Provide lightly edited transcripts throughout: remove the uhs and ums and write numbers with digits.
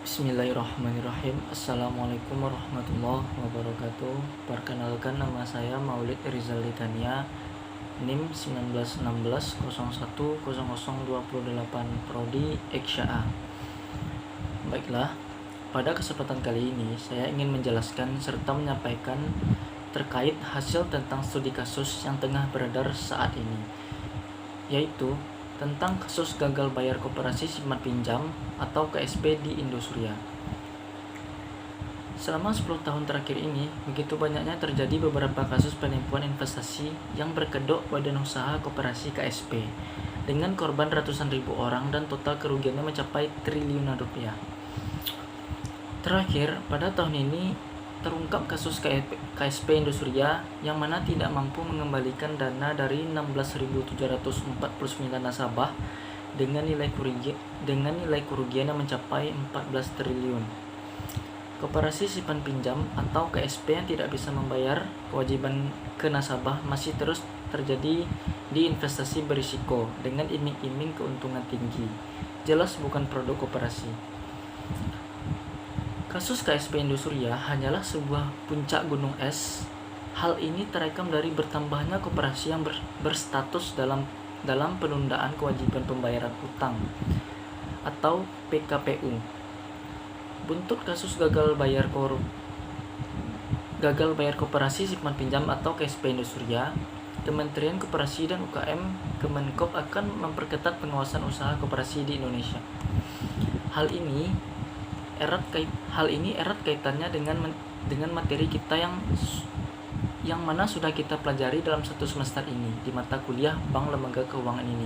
Bismillahirrahmanirrahim. Assalamualaikum warahmatullahi wabarakatuh. Perkenalkan, nama saya Maulid Rizal Litania, NIM 1916010028, Prodi Eksyaa. Baiklah, pada kesempatan kali ini saya ingin menjelaskan serta menyampaikan terkait hasil tentang studi kasus yang tengah beredar saat ini, yaitu tentang kasus gagal bayar koperasi simpan pinjam atau KSP di Indosuria. Selama 10 tahun terakhir ini, begitu banyaknya terjadi beberapa kasus penipuan investasi yang berkedok badan usaha koperasi KSP dengan korban ratusan ribu orang dan total kerugiannya mencapai triliunan rupiah. Terakhir, pada tahun ini terungkap kasus KSP Indosuria yang mana tidak mampu mengembalikan dana dari 16.749 nasabah dengan nilai kerugian yang mencapai 14 triliun. Koperasi simpan pinjam atau KSP yang tidak bisa membayar kewajiban ke nasabah masih terus terjadi di investasi berisiko dengan iming-iming keuntungan tinggi. Jelas bukan produk koperasi. Kasus KSP Indosuria hanyalah sebuah puncak gunung es. Hal ini terekam dari bertambahnya koperasi yang berstatus dalam penundaan kewajiban pembayaran utang atau PKPU. Buntut kasus gagal bayar koperasi simpan pinjam atau KSP Indosuria, Kementerian Koperasi dan UKM Kemenkop akan memperketat pengawasan usaha koperasi di Indonesia. Hal ini erat kaitannya dengan materi kita yang mana sudah kita pelajari dalam satu semester ini di mata kuliah Bank Lembaga Keuangan ini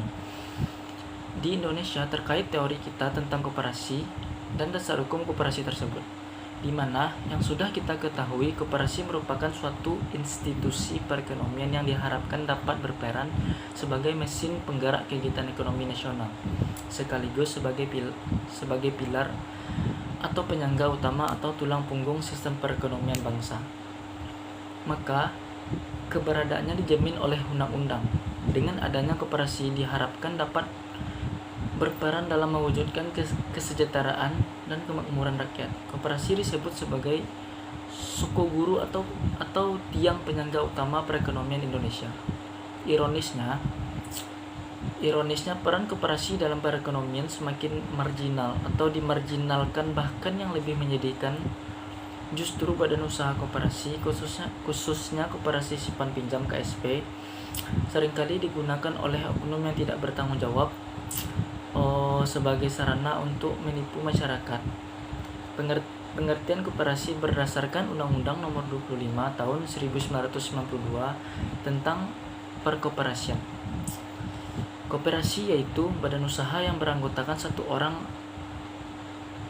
di Indonesia terkait teori kita tentang koperasi dan dasar hukum koperasi tersebut, di mana yang sudah kita ketahui koperasi merupakan suatu institusi perekonomian yang diharapkan dapat berperan sebagai mesin penggerak kegiatan ekonomi nasional sekaligus sebagai pilar atau penyangga utama atau tulang punggung sistem perekonomian bangsa. Maka, keberadaannya dijamin oleh undang-undang. Dengan adanya koperasi diharapkan dapat berperan dalam mewujudkan kesejahteraan dan kemakmuran rakyat. Koperasi disebut sebagai sokoguru atau tiang penyangga utama perekonomian Indonesia. Ironisnya, peran koperasi dalam perekonomian semakin marginal atau dimarginalkan, bahkan yang lebih menyedihkan justru badan usaha koperasi, khususnya koperasi simpan pinjam KSP, seringkali digunakan oleh oknum yang tidak bertanggung jawab sebagai sarana untuk menipu masyarakat. Pengertian koperasi berdasarkan Undang-Undang Nomor 25 Tahun 1992 tentang Perkoperasian. Koperasi yaitu badan usaha yang beranggotakan satu orang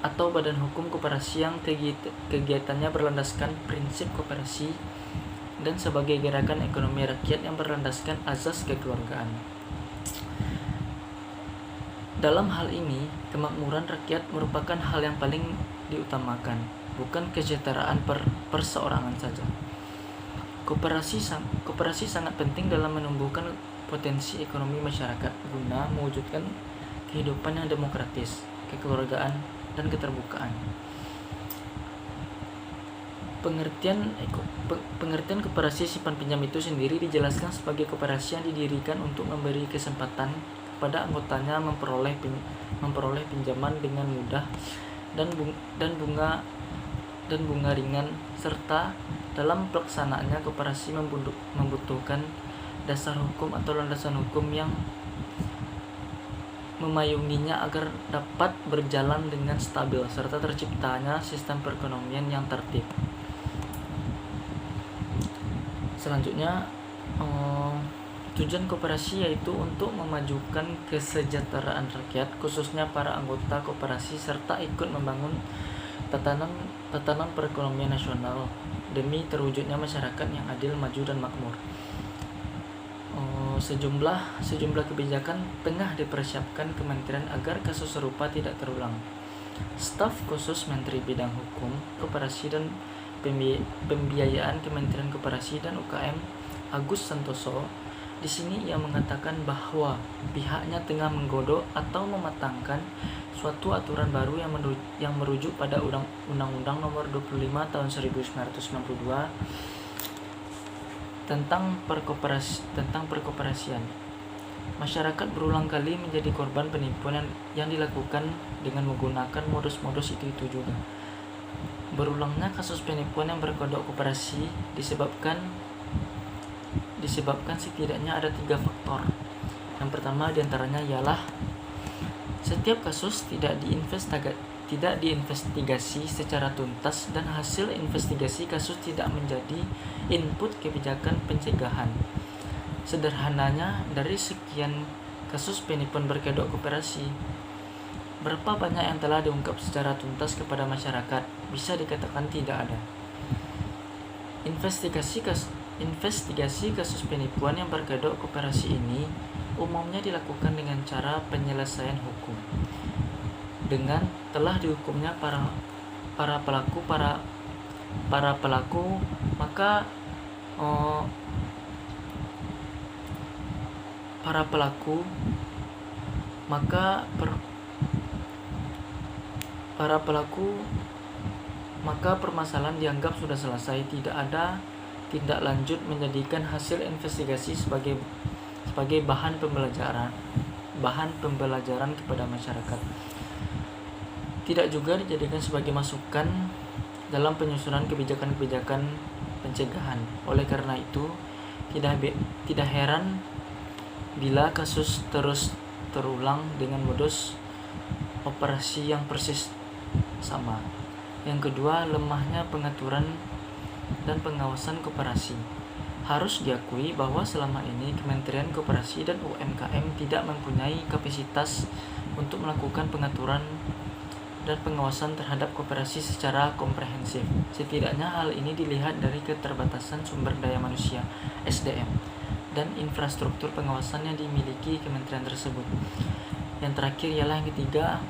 atau badan hukum koperasi yang kegiatannya berlandaskan prinsip koperasi dan sebagai gerakan ekonomi rakyat yang berlandaskan azas kekeluargaan. Dalam hal ini, kemakmuran rakyat merupakan hal yang paling diutamakan, bukan kesejahteraan perseorangan saja. Koperasi sangat penting dalam menumbuhkan potensi ekonomi masyarakat guna mewujudkan kehidupan yang demokratis, kekeluargaan, dan keterbukaan. Pengertian koperasi simpan pinjam itu sendiri dijelaskan sebagai koperasi yang didirikan untuk memberi kesempatan kepada anggotanya memperoleh pinjaman dengan mudah dan bunga ringan, serta dalam pelaksanaannya koperasi membutuhkan dasar hukum atau landasan hukum yang memayunginya agar dapat berjalan dengan stabil serta terciptanya sistem perekonomian yang tertib. Selanjutnya, tujuan koperasi yaitu untuk memajukan kesejahteraan rakyat, khususnya para anggota koperasi, serta ikut membangun tatanan perekonomian nasional demi terwujudnya masyarakat yang adil, maju, dan makmur. Sejumlah kebijakan tengah dipersiapkan Kementerian agar kasus serupa tidak terulang. Staf khusus Menteri Bidang Hukum, Koperasi dan Pembiayaan Kementerian Koperasi dan UKM, Agus Santoso, Di sini ia mengatakan bahwa pihaknya tengah menggodok atau mematangkan suatu aturan baru yang merujuk pada Undang-Undang Nomor 25 Tahun 1992 tentang perkoperasian. Masyarakat berulang kali menjadi korban penipuan yang dilakukan dengan menggunakan modus-modus itu juga. Berulangnya kasus penipuan yang berkodok koperasi disebabkan setidaknya ada 3 faktor. Yang pertama diantaranya ialah setiap kasus tidak diinvestigasi secara tuntas dan hasil investigasi kasus tidak menjadi input kebijakan pencegahan. Sederhananya, dari sekian kasus penipuan berkedok koperasi, berapa banyak yang telah diungkap secara tuntas kepada masyarakat? Bisa dikatakan tidak ada. Investigasi kasus penipuan yang berkedok koperasi ini umumnya dilakukan dengan cara penyelesaian hukum. Dengan telah dihukumnya para pelaku, maka permasalahan dianggap sudah selesai. Tidak ada tindak lanjut menjadikan hasil investigasi sebagai bahan pembelajaran kepada masyarakat. Tidak juga dijadikan sebagai masukan dalam penyusunan kebijakan-kebijakan pencegahan. Oleh karena itu, tidak heran bila kasus terus terulang dengan modus operasi yang persis sama. Yang kedua, lemahnya pengaturan dan pengawasan koperasi. Harus diakui bahwa selama ini Kementerian Koperasi dan UMKM tidak mempunyai kapasitas untuk melakukan pengaturan dan pengawasan terhadap koperasi secara komprehensif. Setidaknya hal ini dilihat dari keterbatasan sumber daya manusia (SDM) dan infrastruktur pengawasan yang dimiliki kementerian tersebut. Yang terakhir ialah yang ketiga,